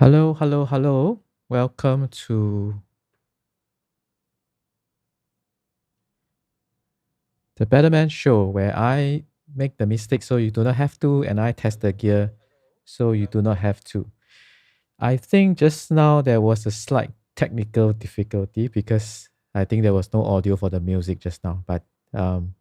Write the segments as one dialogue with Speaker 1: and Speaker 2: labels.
Speaker 1: Hello, hello, hello. Welcome to the Better Man Show, where I make the mistake so you do not have to, and I test the gear so you do not have to. I think just now there was a slight technical difficulty because I think there was no audio for the music just now, but um,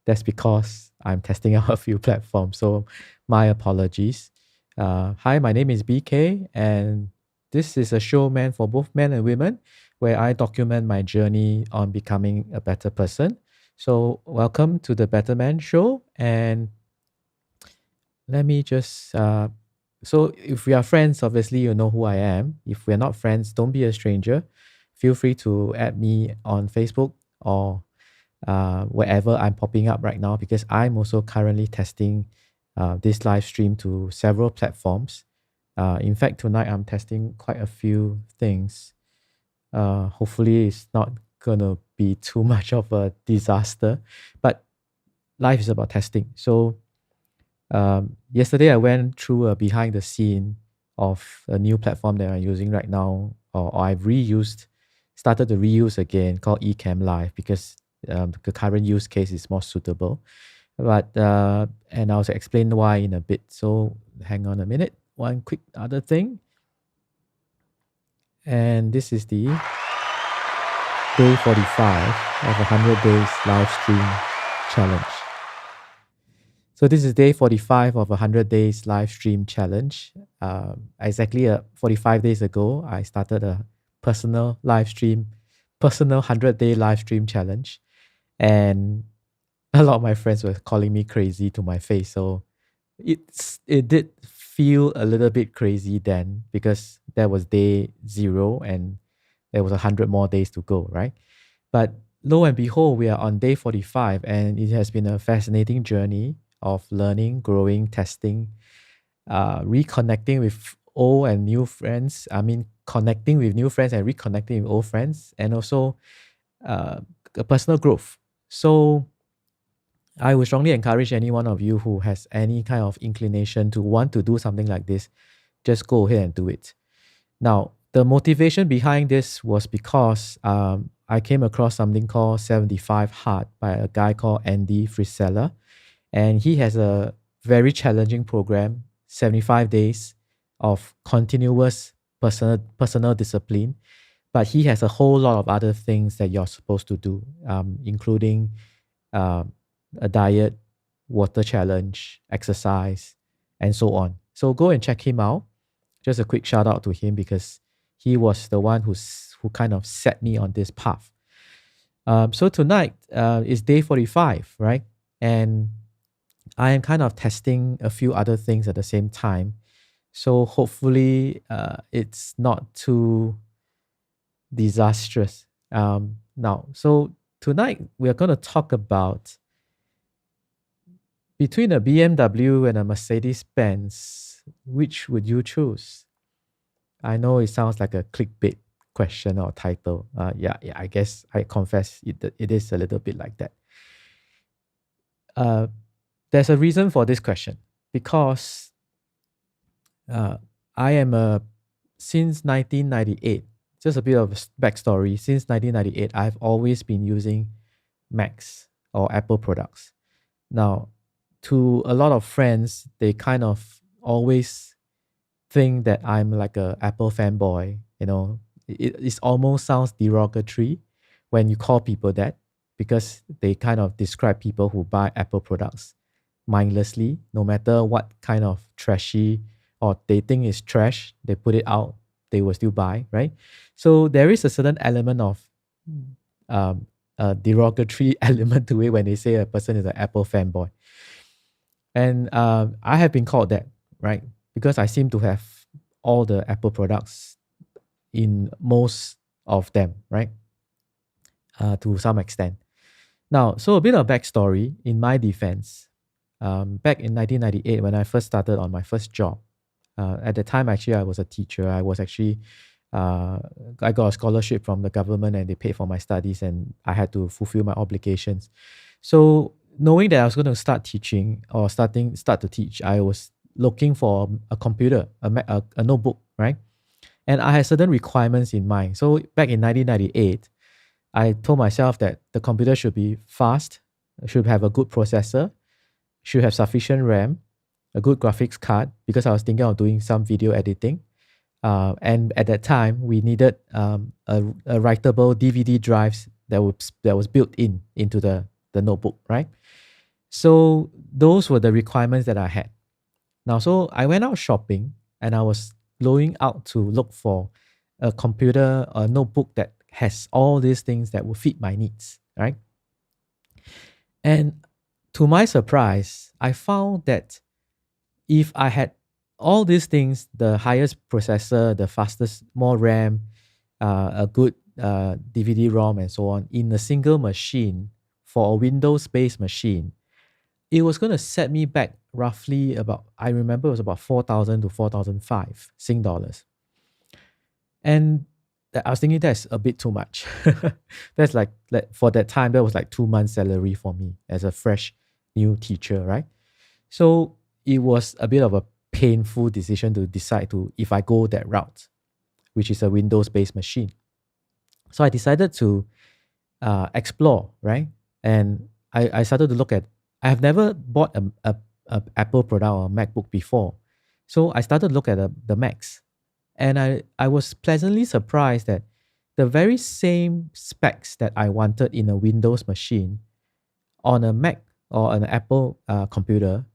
Speaker 1: that's because I'm testing out a few platforms. So my apologies. Hi, my name is BK, and this is a show meant for both men and women where I document my journey on becoming a better person. So, welcome to the Better Man Show. And let me just, so if we are friends, obviously you know who I am. If we're not friends, don't be a stranger. Feel free to add me on Facebook or wherever I'm popping up right now because I'm also currently testing this live stream to several platforms. In fact, tonight I'm testing quite a few things. Hopefully, it's not gonna be too much of a disaster, but life is about testing. So, yesterday I went through a behind the scene of a new platform that I'm using right now, or I've started to reuse again called Ecamm Live because the current use case is more suitable. But and I'll explain why in a bit. So hang on a minute. One quick other thing, and this is the day 45 of a 100 days live stream challenge. So this is day 45 of a 100 days live stream challenge. Exactly 45 days ago, I started a personal 100-day live stream challenge. And a lot of my friends were calling me crazy to my face. So it did feel a little bit crazy then because that was day 0 and there was 100 more days to go, right? But lo and behold, we are on day 45 and it has been a fascinating journey of learning, growing, testing, reconnecting with old and new friends. I mean, connecting with new friends and reconnecting with old friends, and also uh, a personal growth. So I would strongly encourage any one of you who has any kind of inclination to want to do something like this, just go ahead and do it. Now, the motivation behind this was because I came across something called 75 Hard by a guy called Andy Frisella. And he has a very challenging program, 75 days of continuous personal discipline. But he has a whole lot of other things that you're supposed to do, including um, a diet, water challenge, exercise, and so on. So go and check him out. Just a quick shout out to him because he was the one who kind of set me on this path. So tonight is day 45, right? And I am kind of testing a few other things at the same time. So hopefully it's not too disastrous. Now, so tonight we are going to talk about between a BMW and a Mercedes Benz, which would you choose? I know it sounds like a clickbait question or title. Yeah, I guess I confess it is a little bit like that. Uh, there's a reason for this question because uh, I am a since 1998. Just a bit of backstory. Since 1998, I've always been using Macs or Apple products. Now, to a lot of friends, they kind of always think that I'm like a Apple fanboy. It almost sounds derogatory when you call people that because they kind of describe people who buy Apple products mindlessly, no matter what kind of trashy or they think is trash, they put it out, they will still buy, right? So there is a certain element of a derogatory element to it when they say a person is an Apple fanboy. And I have been called that, right? Because I seem to have all the Apple products in most of them, right? To some extent. Now, so a bit of backstory in my defense. Back in 1998, when I first started on my first job, at the time, actually, I was a teacher. I got a scholarship from the government and they paid for my studies and I had to fulfill my obligations. So knowing that I was going to start teaching or start to teach, I was looking for a computer, a notebook, right? And I had certain requirements in mind. So back in 1998, I told myself that the computer should be fast, should have a good processor, should have sufficient RAM, a good graphics card, because I was thinking of doing some video editing. And at that time, we needed a writable DVD drives that was built into the notebook, right? So those were the requirements that I had. Now, so I went out shopping and I was going out to look for a computer, a notebook that has all these things that will fit my needs, right? And to my surprise, I found that if I had all these things, the highest processor, the fastest, more RAM, a good DVD-ROM, and so on, in a single machine for a Windows-based machine, it was going to set me back roughly about, I remember it was about 4,000 to 4,005 Sing dollars. And I was thinking that's a bit too much. That's like for that time, that was like 2 months' salary for me as a fresh new teacher, right? So it was a bit of a painful decision to decide to if I go that route, which is a Windows-based machine. So I decided to explore, right? And I started to look at. I have never bought a Apple product or a MacBook before, so I started to look at the Macs, and I was pleasantly surprised that the very same specs that I wanted in a Windows machine on a Mac or an Apple computer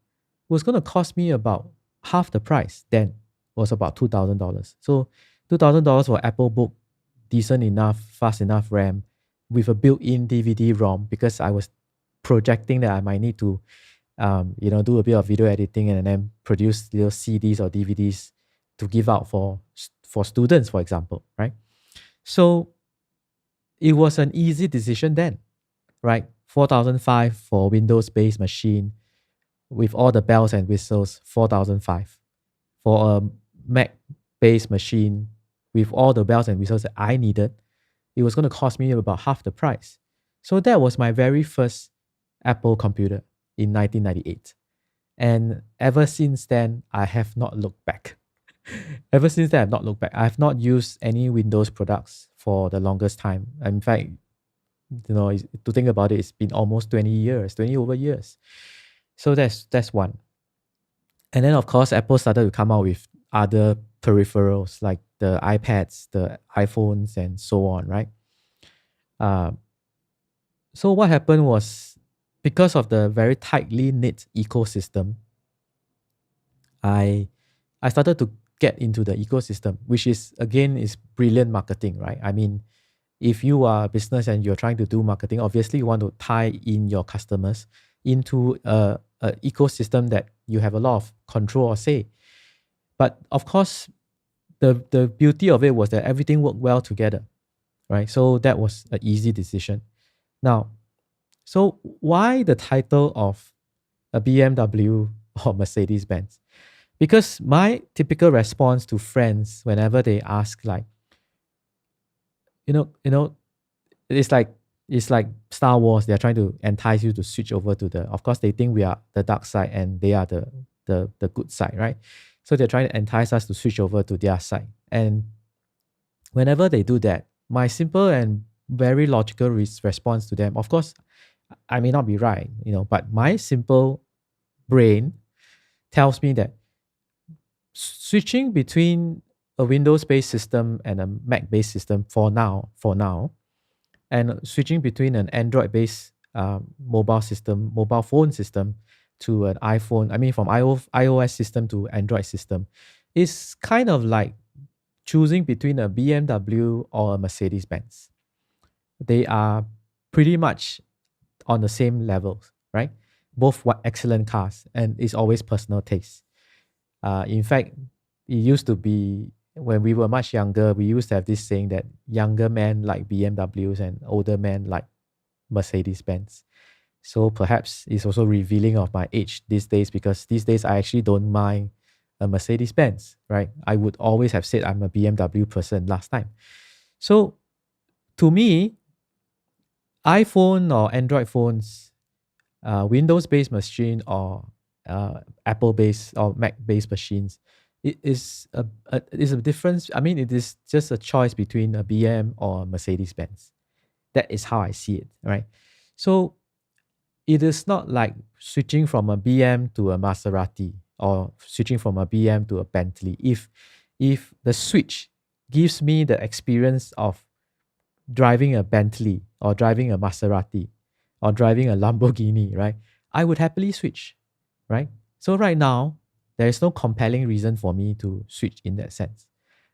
Speaker 1: was going to cost me about half the price. Then was about $2,000. So $2,000 for Apple book, decent enough, fast enough RAM, with a built-in DVD-ROM, because I was projecting that I might need to, do a bit of video editing and then produce little CDs or DVDs to give out for students, for example, right? So it was an easy decision then, right? 4,005 for Windows-based machine with all the bells and whistles, 4,005. For a Mac-based machine with all the bells and whistles that I needed, it was going to cost me about half the price. So that was my very first Apple computer in 1998. And ever since then, I have not looked back. Ever since then, I have not looked back. I have not used any Windows products for the longest time. In fact, to think about it, it's been almost 20 years, 20 over years. So that's one. And then, of course, Apple started to come out with other peripherals like the iPads, the iPhones, and so on, right? So what happened was, because of the very tightly knit ecosystem, I started to get into the ecosystem, which is brilliant marketing, right? I mean, if you are a business and you're trying to do marketing, obviously you want to tie in your customers into a ecosystem that you have a lot of control or say. But of course, the beauty of it was that everything worked well together, right? So that was an easy decision. Now, so why the title of a BMW or Mercedes Benz? Because my typical response to friends whenever they ask, like, it's like Star Wars. They're trying to entice you to switch over to of course, they think we are the dark side and they are the good side, right? So they're trying to entice us to switch over to their side. And whenever they do that, my simple and very logical response to them, of course, I may not be right, but my simple brain tells me that switching between a Windows-based system and a Mac-based system for now, and switching between an Android-based mobile phone system to an iPhone, from iOS system to Android system, is kind of like choosing between a BMW or a Mercedes Benz. They are pretty much on the same level, right? Both were excellent cars, and it's always personal taste. In fact, it used to be, when we were much younger, we used to have this saying that younger men like BMWs and older men like Mercedes Benz. So perhaps it's also revealing of my age these days, because these days I actually don't mind a Mercedes Benz, right? I would always have said I'm a BMW person last time. So to me, iPhone or Android phones, Windows-based machine or Apple-based or Mac-based machines. It is a difference. I mean, it is just a choice between a BM or a Mercedes Benz. That is how I see it, right? So it is not like switching from a BM to a Maserati or switching from a BM to a Bentley. If the switch gives me the experience of driving a Bentley or driving a Maserati or driving a Lamborghini, right? I would happily switch, right? So right now, there is no compelling reason for me to switch in that sense.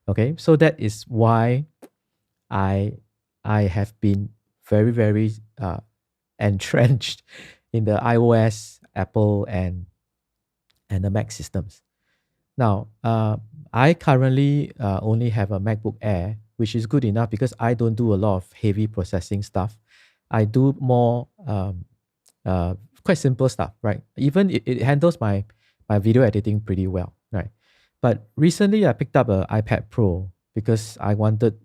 Speaker 1: Okay, so that is why I I have been very entrenched in the iOS, Apple, and the Mac systems. Now, I currently only have a MacBook Air, which is good enough because I don't do a lot of heavy processing stuff. I do more uh, quite simple stuff, right? Even it handles my video editing pretty well, right? But recently, I picked up an iPad Pro because I wanted,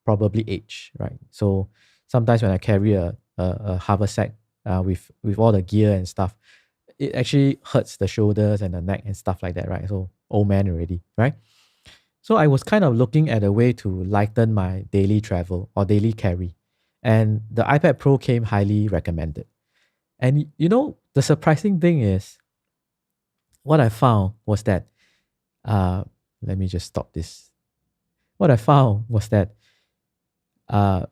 Speaker 1: probably age, right? So sometimes when I carry a haversack with all the gear and stuff, it actually hurts the shoulders and the neck and stuff like that, right? So old man already, right? So I was kind of looking at a way to lighten my daily travel or daily carry. And the iPad Pro came highly recommended. And the surprising thing is what I found was that uh let me just stop this. What I found was that uh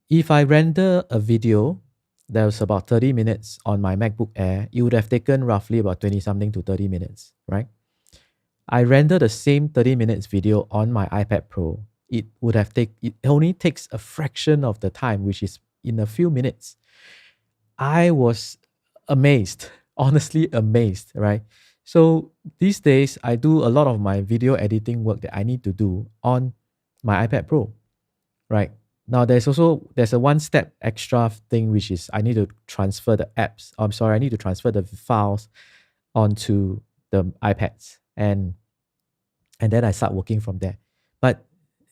Speaker 1: if I render a video that was about 30 minutes on my MacBook Air, it would have taken roughly about 20 something to 30 minutes, right? I render the same 30 minutes video on my iPad Pro. It only takes a fraction of the time, which is in a few minutes. I was amazed, honestly amazed, right? So these days I do a lot of my video editing work that I need to do on my iPad Pro, right? Now there's a one step extra thing, which is I need to transfer the apps. I'm sorry, I need to transfer the files onto the iPads and then I start working from there. But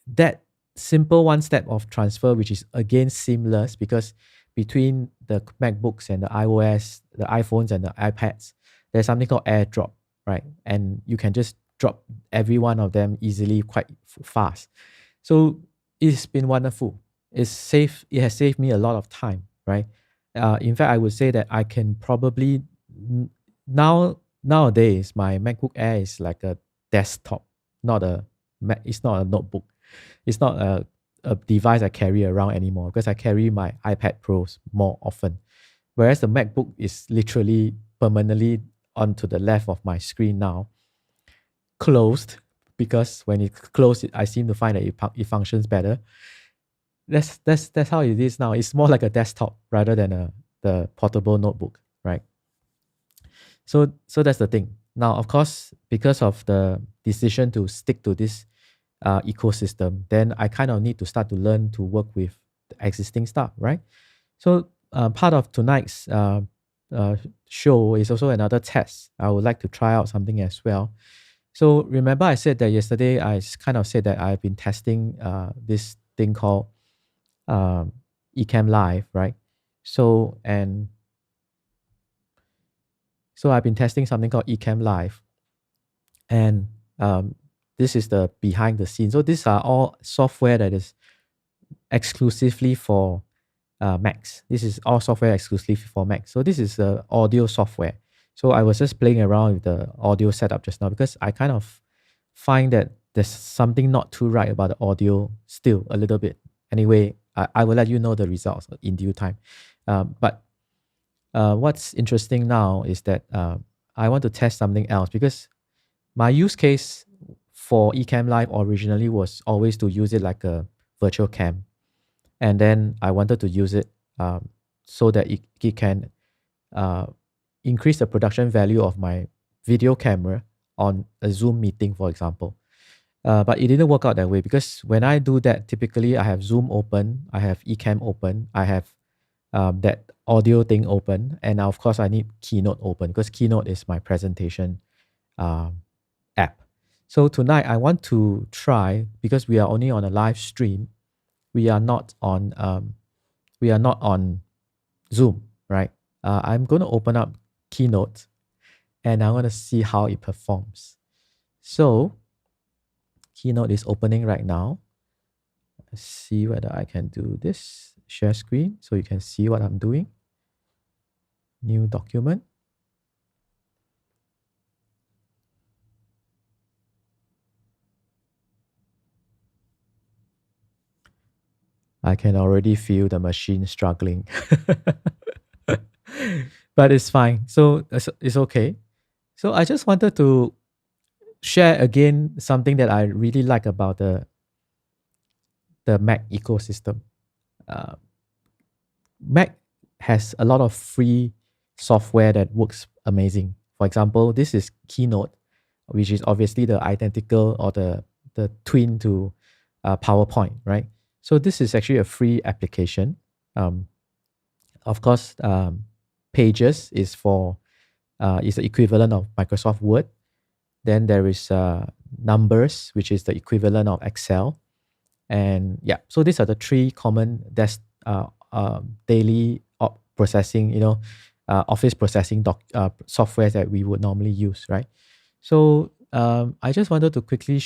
Speaker 1: that simple one step of transfer, which is again seamless because between the MacBooks and the iOS, the iPhones and the iPads, there's something called AirDrop, right? And you can just drop every one of them easily, quite fast. So it's been wonderful. It has saved me a lot of time, right? In fact, I would say that I can probably nowadays my MacBook Air is like a desktop, not a it's not a notebook. It's not a device I carry around anymore because I carry my iPad Pros more often. Whereas the MacBook is literally permanently onto the left of my screen now, closed, because when it's closed, I seem to find that it functions better. That's how it is now. It's more like a desktop rather than the portable notebook, right? So that's the thing. Now, of course, because of the decision to stick to this ecosystem, then I kind of need to start to learn to work with the existing stuff, right? So part of tonight's show is also another test. I would like to try out something as well. So remember I said that yesterday I kind of said that I've been testing this thing called Ecamm Live, right? So I've been testing something called Ecamm Live, and this is the behind the scenes. So these are all software that is exclusively for Macs. This is all software exclusively for Macs. So this is audio software. So I was just playing around with the audio setup just now because I kind of find that there's something not too right about the audio still a little bit. Anyway, I will let you know the results in due time. But what's interesting now is that I want to test something else because my use case for Ecamm Live originally was always to use it like a virtual cam. And then I wanted to use it so that it can increase the production value of my video camera on a Zoom meeting, for example. But it didn't work out that way because when I do that, typically I have Zoom open, I have Ecamm open, I have that audio thing open, and of course I need Keynote open because Keynote is my presentation app. So tonight I want to try, because we are only on a live stream, we are not on Zoom, right? I'm going to open up Keynote and I want to see how it performs. So Keynote is opening right now. Let's see whether I can do this. Share screen so you can see what I'm doing. New document. I can already feel the machine struggling. But it's fine. So it's okay. So I just wanted to share again something that I really like about the Mac ecosystem. Uh, Mac has a lot of free software that works amazing. For example, this is Keynote, which is obviously the identical or the twin to PowerPoint, right? So this is actually a free application. Um, of course, Pages is the equivalent of Microsoft Word. Then there is Numbers, which is the equivalent of Excel. And yeah, so these are the three common daily processing, office processing software that we would normally use, right? So I just wanted to quickly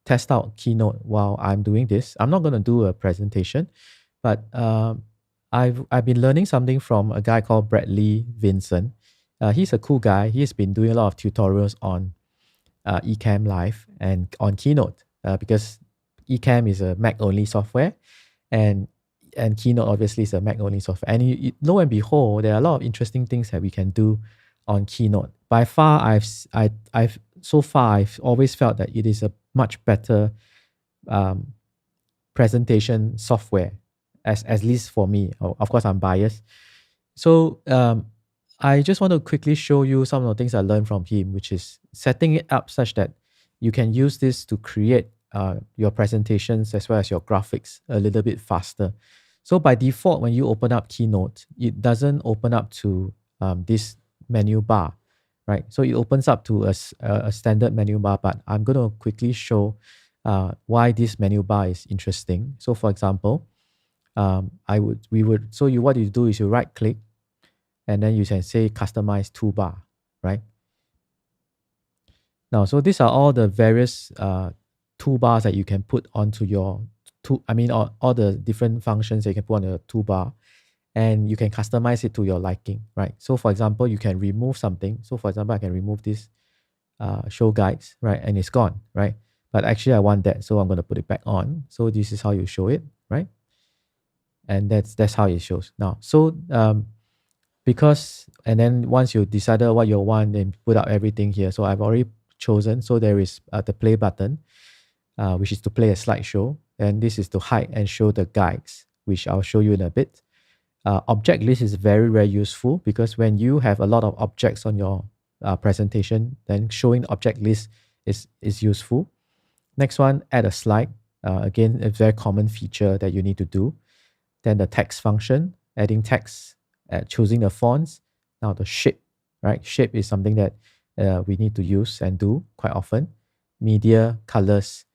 Speaker 1: test out Keynote while I'm doing this. I'm not going to do a presentation, but I've been learning something from a guy called Bradley Vincent. He's a cool guy. He's been doing a lot of tutorials on Ecamm Live and on Keynote because Ecamm is a Mac only software, and Keynote obviously is a Mac only software. And lo and behold, there are a lot of interesting things that we can do on Keynote. By far, I've always felt that it is a much better presentation software, as at least for me. Of course, I'm biased. So I just want to quickly show you some of the things I learned from him, which is setting it up such that you can use this to create your presentations as well as your graphics a little bit faster. So by default, when you open up Keynote, it doesn't open up to this menu bar, right? So it opens up to a standard menu bar, but I'm going to quickly show why this menu bar is interesting. So for example, what you do is you right click, and then you can say customize toolbar, right? Now, so these are all the various toolbars that you can put onto your all the different functions that you can put on your toolbar, and you can customize it to your liking, right? So for example, you can remove something. So for example, I can remove this show guides, right? And it's gone, right? But actually I want that, so I'm going to put it back on. So this is how you show it, right? And that's how it shows now. So and then once you decided what you want, then put out everything here. So I've already chosen. So there is the play button, which is to play a slideshow. And this is to hide and show the guides, which I'll show you in a bit. Object list is very, very useful because when you have a lot of objects on your presentation, then showing the object list is useful. Next one, add a slide. Again, a very common feature that you need to do. Then the text function, adding text, choosing the fonts. Now the shape, right? Shape is something that we need to use and do quite often. Media, colors,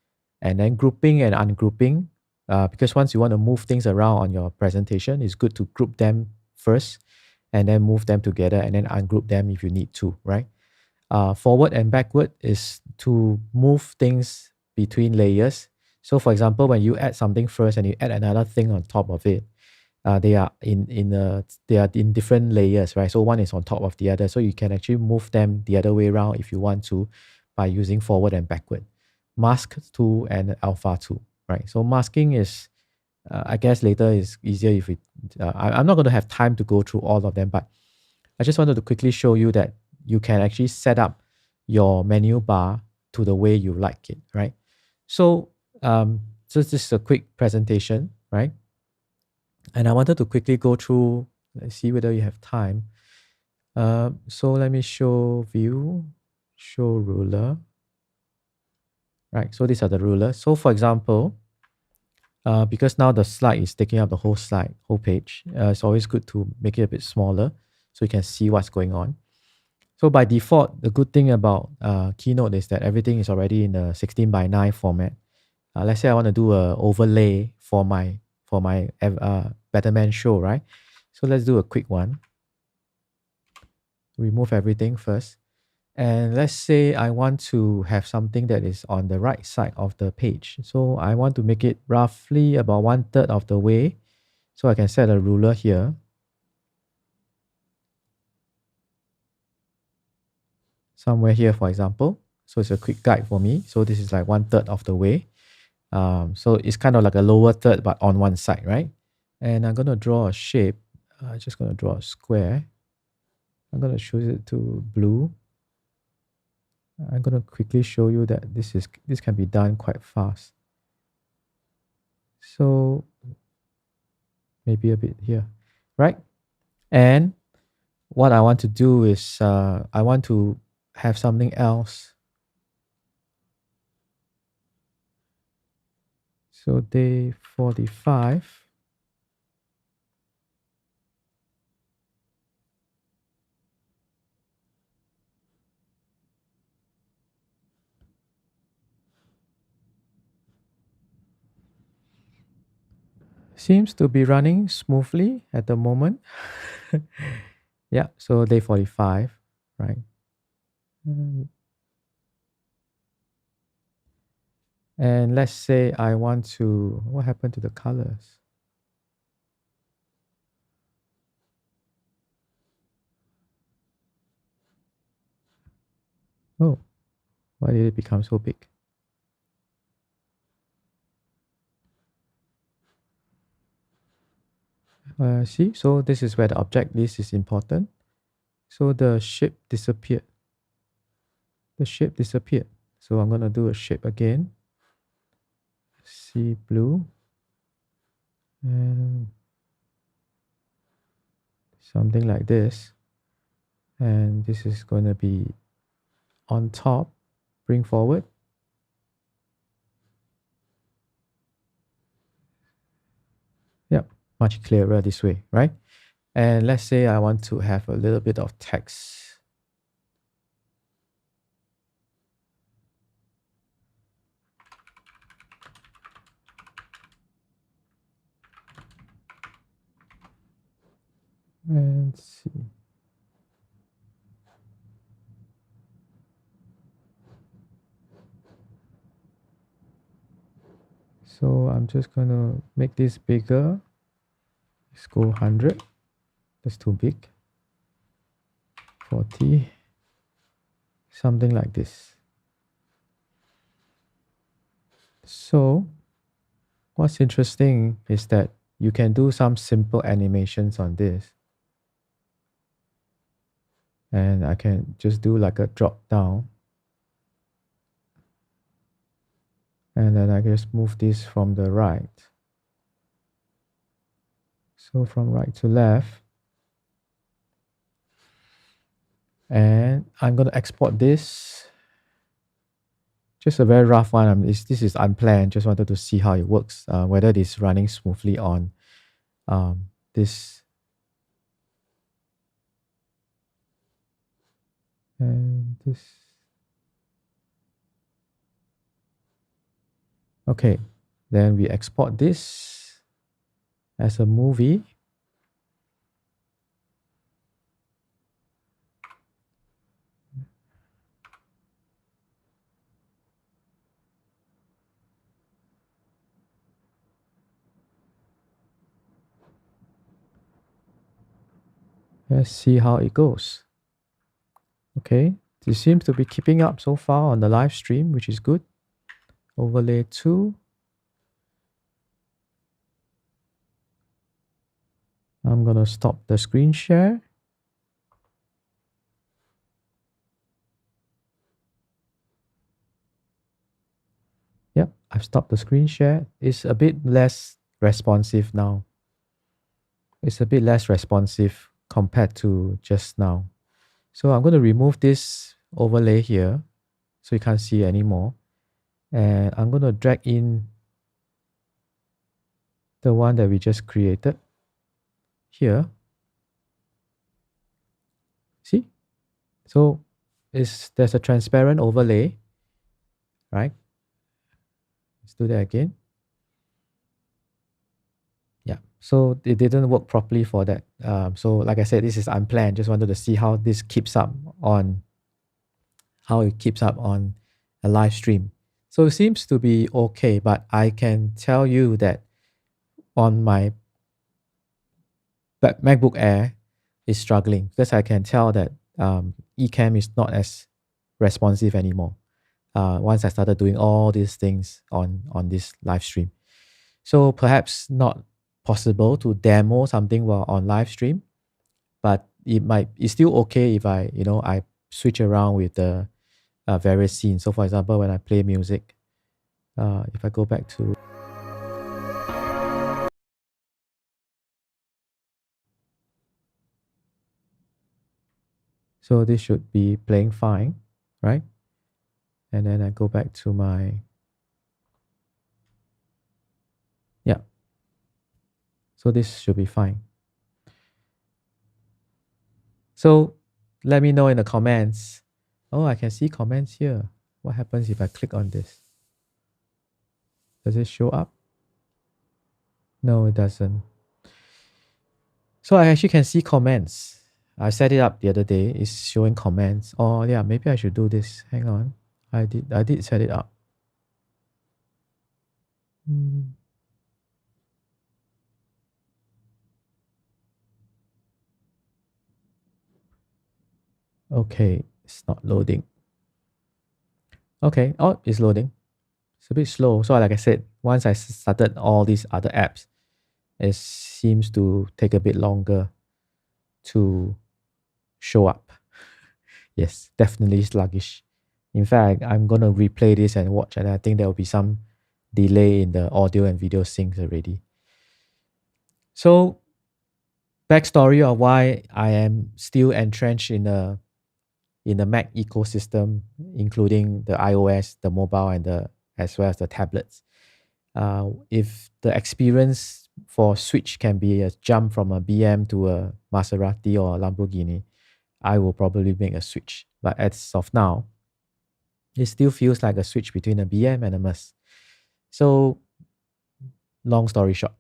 Speaker 1: and then grouping and ungrouping. Because once you want to move things around on your presentation, it's good to group them first and then move them together and then ungroup them if you need to, right? Forward and backward is to move things between layers. So for example, when you add something first and you add another thing on top of it, they are in different layers, right? So one is on top of the other. So you can actually move them the other way around if you want to by using forward and backward. Mask tool and alpha tool, right? So masking is, I guess later is easier if I'm not going to have time to go through all of them, but I just wanted to quickly show you that you can actually set up your menu bar to the way you like it, right? So this is a quick presentation, right? And I wanted to quickly go through, let's see whether you have time. So let me show view, show ruler. Right, so these are the rulers. So for example, because now the slide is taking up the whole page, it's always good to make it a bit smaller so you can see what's going on. So by default, the good thing about Keynote is that everything is already in the 16:9 format. Let's say I want to do an overlay for my Betterman show, right? So let's do a quick one. remove everything first. And let's say I want to have something that is on the right side of the page. So I want to make it roughly about 1/3 of the way. So I can set a ruler here. Somewhere here, for example. So it's a quick guide for me. So this is like 1/3 of the way. So it's kind of like a lower third, but on one side, right? And I'm going to draw a shape. I'm just going to draw a square. I'm going to choose it to blue. I'm going to quickly show you that this can be done quite fast. So maybe a bit here, right? And what I want to do is I want to have something else. So day 45. Seems to be running smoothly at the moment. Yeah, so day 45, right? And let's say I want to, what happened to the colors? Oh, why did it become so big? See, so this is where the object list is important. So the shape disappeared. The shape disappeared. So I'm going to do a shape again. See blue. And something like this. And this is going to be on top. Bring forward. Yep, much clearer this way, right? And let's say I want to have a little bit of text. Let's see. So I'm just going to make this bigger. Let's go 100. That's too big. 40. Something like this. So what's interesting is that you can do some simple animations on this. And I can just do like a drop down. And then I just move this from the right. So from right to left. And I'm going to export this. Just a very rough one. This is unplanned. Just wanted to see how it works, whether it is running smoothly on this. And this. Okay, then we export this as a movie. Let's see how it goes. Okay, this seems to be keeping up so far on the live stream, which is good. Overlay 2. I'm going to stop the screen share. Yep, I've stopped the screen share. It's a bit less responsive now. It's a bit less responsive compared to just now. So I'm going to remove this overlay here so you can't see anymore. And I'm going to drag in the one that we just created here. See? So there's a transparent overlay, right? Let's do that again. Yeah. So it didn't work properly for that. So like I said, this is unplanned. Just wanted to see how this keeps up on how it keeps up on a live stream. So it seems to be okay, but I can tell you that on my MacBook Air is struggling because I can tell that Ecamm is not as responsive anymore. Once I started doing all these things on this live stream, so perhaps not possible to demo something while on live stream, but it's still okay if I switch around with the various scenes. So for example, when I play music, if I go back to, so this should be playing fine, right? And then I go back to my, yeah. So this should be fine. So let me know in the comments. Oh, I can see comments here. What happens if I click on this? Does it show up? No, it doesn't. So I actually can see comments. I set it up the other day. It's showing comments. Oh yeah, maybe I should do this. Hang on. I did set it up. Okay, it's not loading. Okay, oh, it's loading. It's a bit slow. So like I said, once I started all these other apps, it seems to take a bit longer to show up. Yes, definitely sluggish. In fact, I'm going to replay this and watch, and I think there will be some delay in the audio and video syncs already. So, backstory of why I am still entrenched in the Mac ecosystem, including the iOS, the mobile, and as well as the tablets. If the experience for Switch can be a jump from a BM to a Maserati or a Lamborghini, I will probably make a switch. But as of now, it still feels like a switch between a BM and a Merc. So, long story short,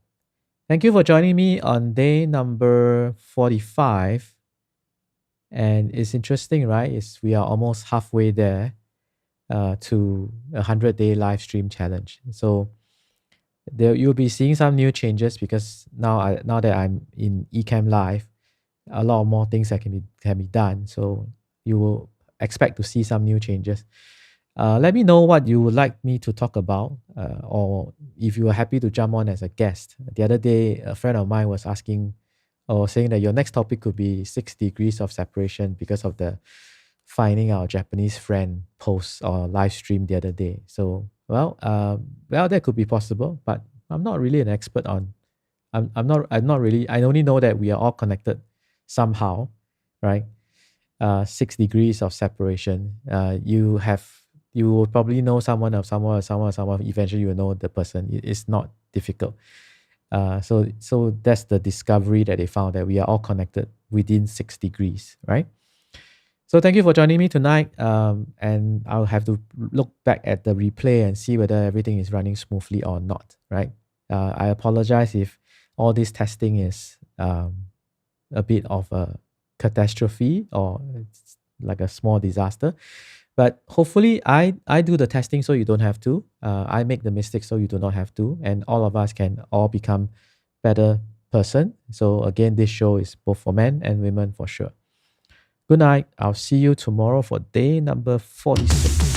Speaker 1: thank you for joining me on day number 45. And it's interesting, right? We are almost halfway there to a 100-day live stream challenge. So you'll be seeing some new changes because now that I'm in Ecamm Live, a lot more things that can be done. So you will expect to see some new changes. Let me know what you would like me to talk about, or if you are happy to jump on as a guest. The other day, a friend of mine was asking or saying that your next topic could be 6 degrees of separation because of the finding our Japanese friend post or live stream the other day. So, that could be possible, but I'm not really an expert on. I'm not really. I only know that we are all connected somehow, right? 6 degrees of separation. You will probably know someone of someone or someone or someone. Eventually, you will know the person. It's not difficult. So that's the discovery that they found, that we are all connected within 6 degrees, right? So thank you for joining me tonight. And I'll have to look back at the replay and see whether everything is running smoothly or not, right? I apologize if all this testing is a bit of a catastrophe or it's like a small disaster. But hopefully I do the testing so you don't have to. I make the mistakes so you do not have to. And all of us can all become better person. So again, this show is both for men and women for sure. Good night. I'll see you tomorrow for day number 46.